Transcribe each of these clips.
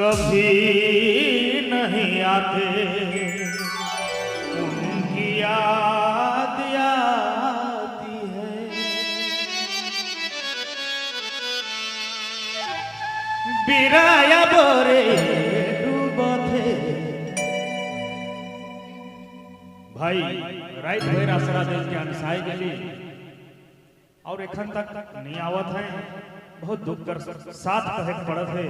कभी नहीं आते उनकी याद आती है। बिराया बोरे डूबा थे भाई राइट भाई आसरा देश के अनसाई गली और एखन तक नहीं आवत है। बहुत दुख कर साथ कहे पड़त है।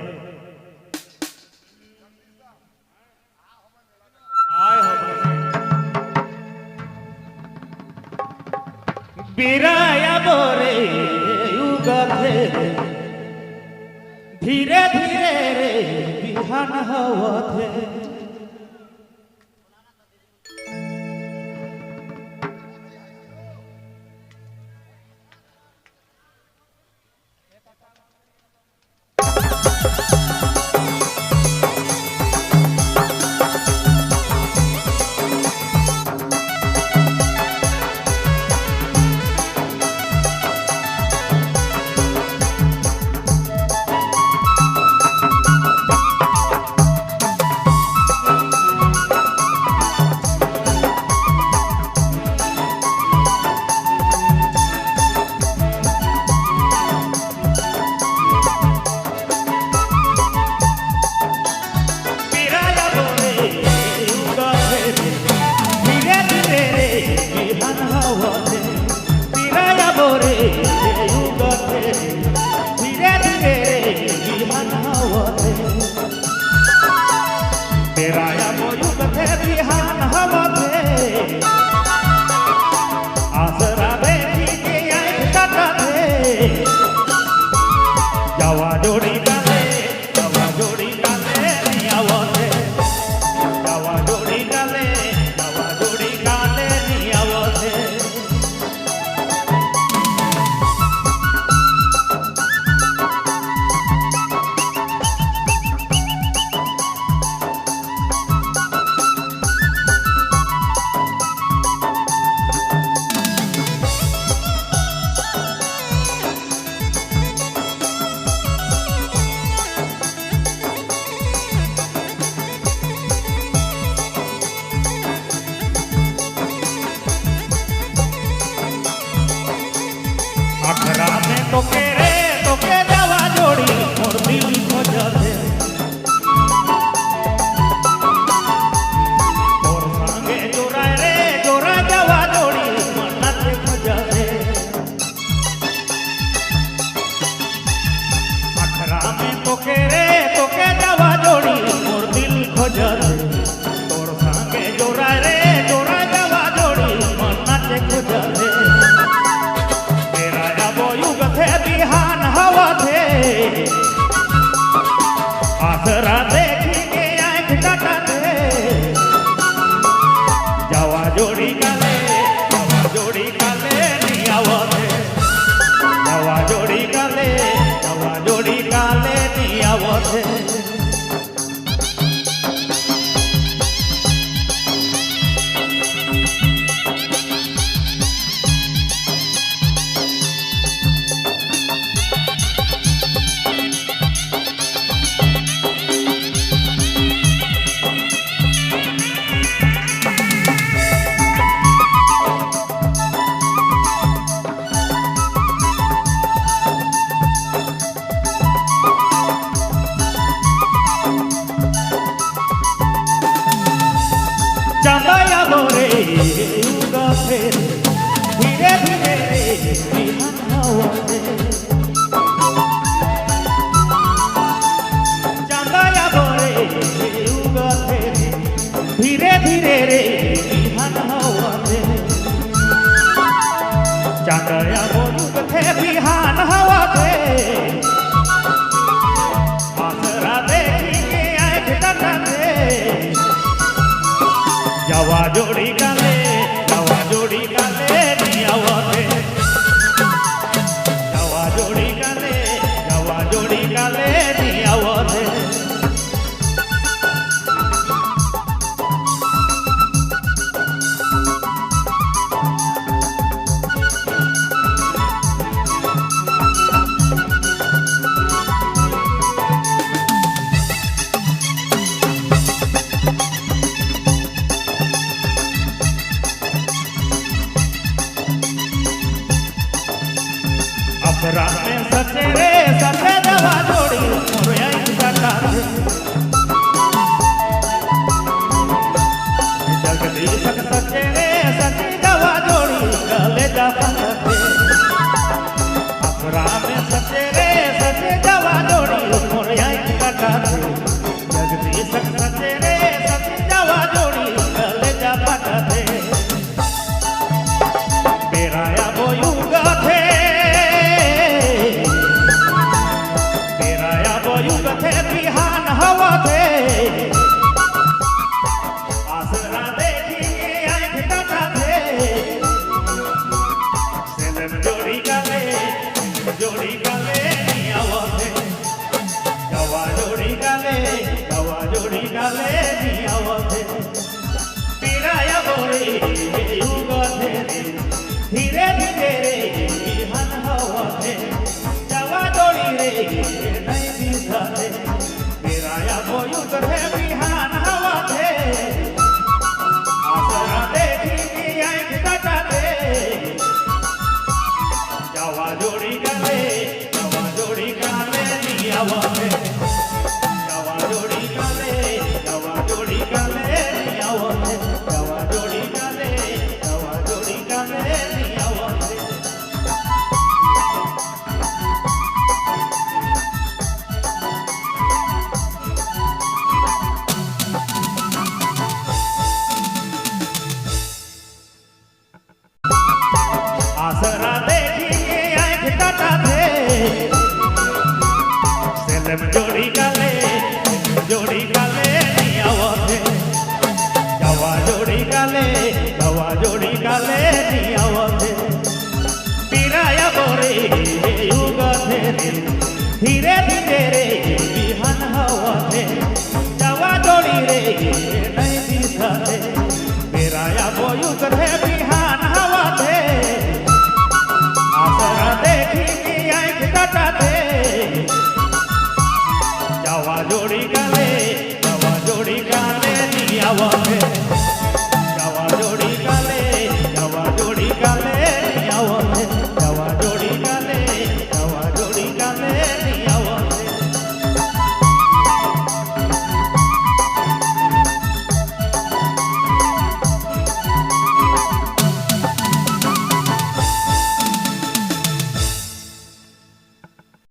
बिराया बोरे युगा थे धीरे धीरे रे बिहान हवा थे। धीरे धीरे चांदाया बोरे युगा थे धीरे धीरे रे बिहान हवा थे। चांदाया बोरुग थे बिहान हवा थे। आसरा देखी के आँख टटा थे। जवा जोड़ी काले नियावा थे। जवा जोड़ी काले नियावा थे। गाले नियावते पीराया बोरे युगते धीरे धीरे रे बिहान हवते जावा जोड़ी रे नहीं दिसते पीराया बोयुग रे बिहान हवते आसरा देखी की आँख दटाते जावा जोड़ी गाले नियावते जावा जोड़ी गाले नियावते जावा जोड़ी गाले नियावते आसरा देखी के आँख दटाते सेलम जोड़ी गाले नियावते जावा जोड़ी गाले नियावते पीराया बोरे युगते धीरे धीरे रे बिहान हवते जावा जोड़ी रे नहीं दिसते पीराया बोयुग रे बिहान हवते आसरा देखी की आँख दटाते जावा जोड़ी गाले नियावते जावा जोड़ी गाले